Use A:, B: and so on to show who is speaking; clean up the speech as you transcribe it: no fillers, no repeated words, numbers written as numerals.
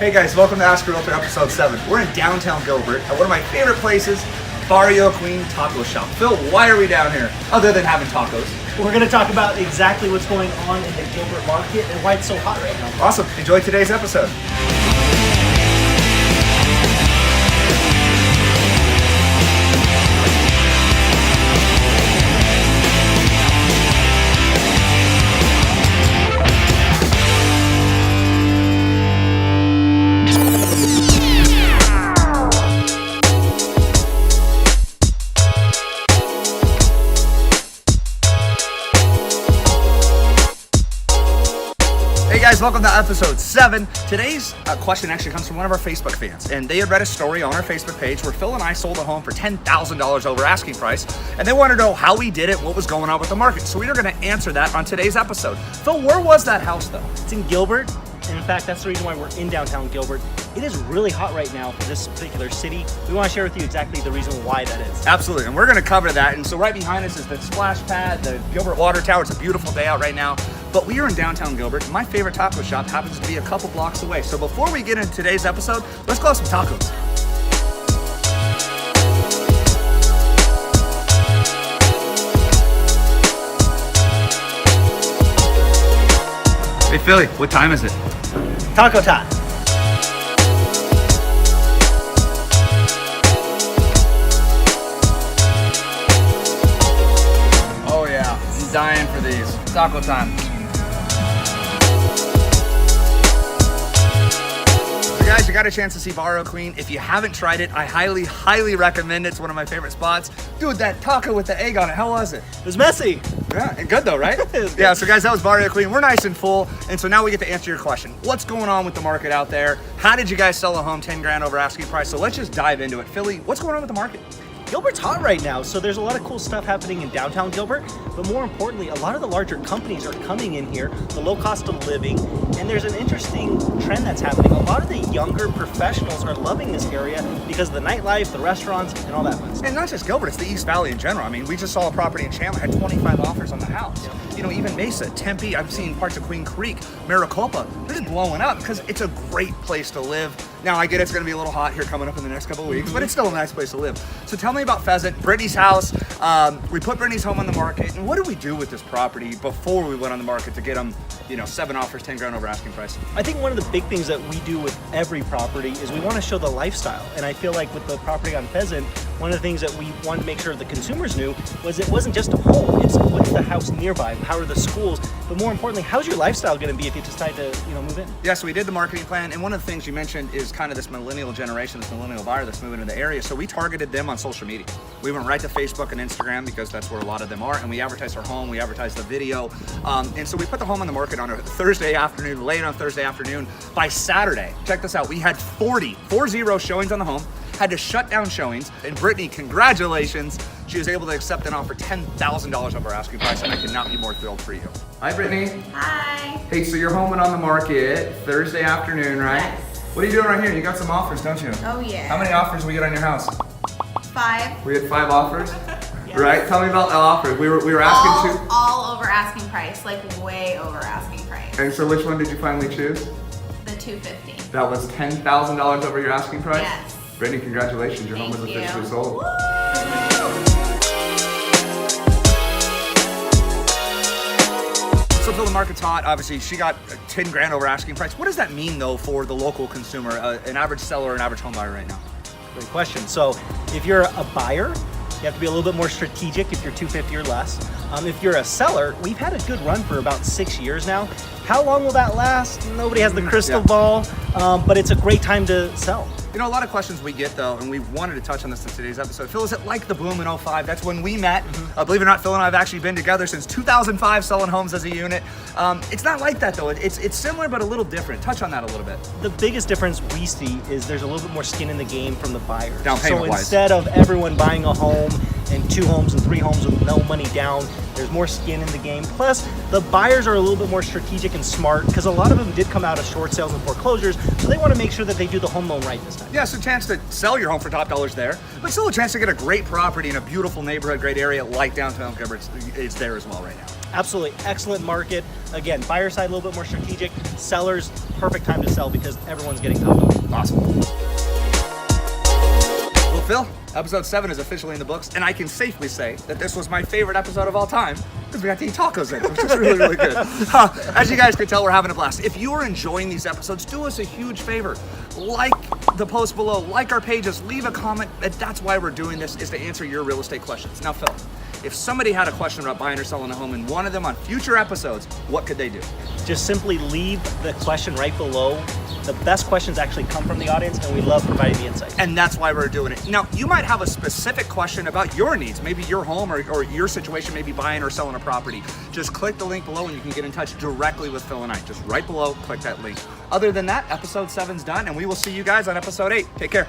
A: Hey guys, welcome to Ask a Realtor episode 7. We're in downtown Gilbert at one of my favorite places, Barrio Queen Taco Shop. Phil, why are we down here other than having tacos?
B: We're going to talk about exactly what's going on in the Gilbert Market and why it's so hot right now.
A: Awesome. Enjoy today's episode. Hey guys, welcome to episode 7. Today's question actually comes from one of our Facebook fans, and they had read a story on our Facebook page where Phil and I sold a home for $10,000 over asking price, and they wanted to know how we did it, what was going on with the market. So we are going to answer that on today's episode. Phil, where was that house though?
B: It's in Gilbert, and in fact, that's the reason why we're in downtown Gilbert. It is really hot right now for this particular city. We want to share with you exactly the reason why that is.
A: Absolutely, and we're going to cover that. And so right behind us is the splash pad, the Gilbert Water Tower. It's a beautiful day out right now. But we are in downtown Gilbert. My favorite taco shop happens to be a couple blocks away. So before we get into today's episode, let's go have some tacos. Hey Philly, what time is it?
B: Taco time.
A: Oh yeah, I'm dying for these. Taco time. So guys, you got a chance to see Barrio Queen. If you haven't tried it, I highly recommend it. It's one of my favorite spots. Dude, that taco with the egg on it, how was it?
B: It was messy.
A: Yeah, and good though, right?
B: Good.
A: Yeah, so guys, that was Barrio Queen. We're nice and full, and so now we get to answer your question. What's going on with the market out there? How did you guys sell a home 10 grand over asking price? So let's just dive into it. Philly, what's going on with the market?
B: Gilbert's hot right now, so there's a lot of cool stuff happening in downtown Gilbert, but more importantly, a lot of the larger companies are coming in here, the low cost of living, and there's an interesting trend that's happening. A lot of the younger professionals are loving this area because of the nightlife, the restaurants, and all that fun stuff.
A: And not just Gilbert, it's the East Valley in general. I mean, we just saw a property in Chandler, had 25 offers on the house.
B: Yeah.
A: You know, even Mesa, Tempe, I've seen parts of Queen Creek, Maricopa, they're just blowing up because it's a great place to live. Now, I get it's gonna be a little hot here coming up in the next couple of weeks, but it's still a nice place to live. So tell me about Pheasant, Brittany's house. We put Brittany's home on the market, and what did we do with this property before we went on the market to get them, 7 offers, 10 grand over asking price?
B: I think one of the big things that we do with every property is we want to show the lifestyle. And I feel like with the property on Pheasant, one of the things that we wanted to make sure the consumers knew was it wasn't just a home, it's what's the house nearby, how are the schools, but more importantly, how's your lifestyle going to be if you decide to move in?
A: Yeah, so we did the marketing plan, and one of the things you mentioned is kind of this millennial generation, this millennial buyer that's moving into the area. So we targeted them on social media. We went right to Facebook and Instagram because that's where a lot of them are, and we advertised our home, we advertised the video, and so we put the home on the market on a Thursday afternoon, late on Thursday afternoon. By Saturday, check this out, we had 40 showings on the home, had to shut down showings, and Brittany, congratulations, she was able to accept an offer $10,000 over asking price, and I could not be more thrilled for you. Hi, Brittany.
C: Hi.
A: Hey, so you're home and on the market Thursday afternoon, right?
C: Yes.
A: What are you doing right here? You got some offers, don't you?
C: Oh yeah.
A: How many offers we get on your house?
C: 5.
A: We had 5 offers,
B: Yes.
A: right? Tell me about the offers. We were asking to.
C: All over asking price, like way over asking price.
A: And so, which one did you finally choose?
C: The 250.
A: That was $10,000 over your asking price.
C: Yes.
A: Brittany, congratulations! Your home
C: Thank
A: was
C: you.
A: officially sold. So Phil, the market's hot. Obviously, she got 10 grand over asking price. What does that mean though for the local consumer, an average seller, an average home buyer right now?
B: Great question. So if you're a buyer, you have to be a little bit more strategic if you're 250 or less. If you're a seller, we've had a good run for about 6 years now. How long will that last? Nobody has the crystal ball, but it's a great time to sell.
A: You know, a lot of questions we get though, and we've wanted to touch on this in today's episode. Phil, is it like the boom in 05? That's when we met. Believe it or not, Phil and I have actually been together since 2005 selling homes as a unit. It's not like that though. It's similar but a little different. Touch on that a little bit.
B: The biggest difference we see is there's a little bit more skin in the game from the buyers.
A: Down payment
B: So
A: wise.
B: instead of everyone buying a home and 2 homes and 3 homes with no money down, there's more skin in the game. Plus, the buyers are a little bit more strategic and smart because a lot of them did come out of short sales and foreclosures, so they want to make sure that they do the home loan right this time.
A: Yeah, so a chance to sell your home for top dollars there, but still a chance to get a great property in a beautiful neighborhood, great area like downtown Gilbert is there as well right now.
B: Absolutely. Excellent market. Again, buyer side a little bit more strategic. Sellers, perfect time to sell because everyone's getting caught.
A: Awesome. Well, Phil, episode 7 is officially in the books, and I can safely say that this was my favorite episode of all time because we got to eat tacos in it, which is really, really good. As you guys can tell, we're having a blast. If you are enjoying these episodes, do us a huge favor. Like the post below, like our pages, leave a comment. That's why we're doing this, is to answer your real estate questions. Now, Phil, if somebody had a question about buying or selling a home and wanted them on future episodes, what could they do?
B: Just simply leave the question right below. The best questions actually come from the audience, and we love providing the insight.
A: And that's why we're doing it. Now, you might have a specific question about your needs, maybe your home or your situation, maybe buying or selling a property. Just click the link below and you can get in touch directly with Phil and I. Just right below, click that link. Other than that, episode 7's done, and we will see you guys on episode 8. Take care.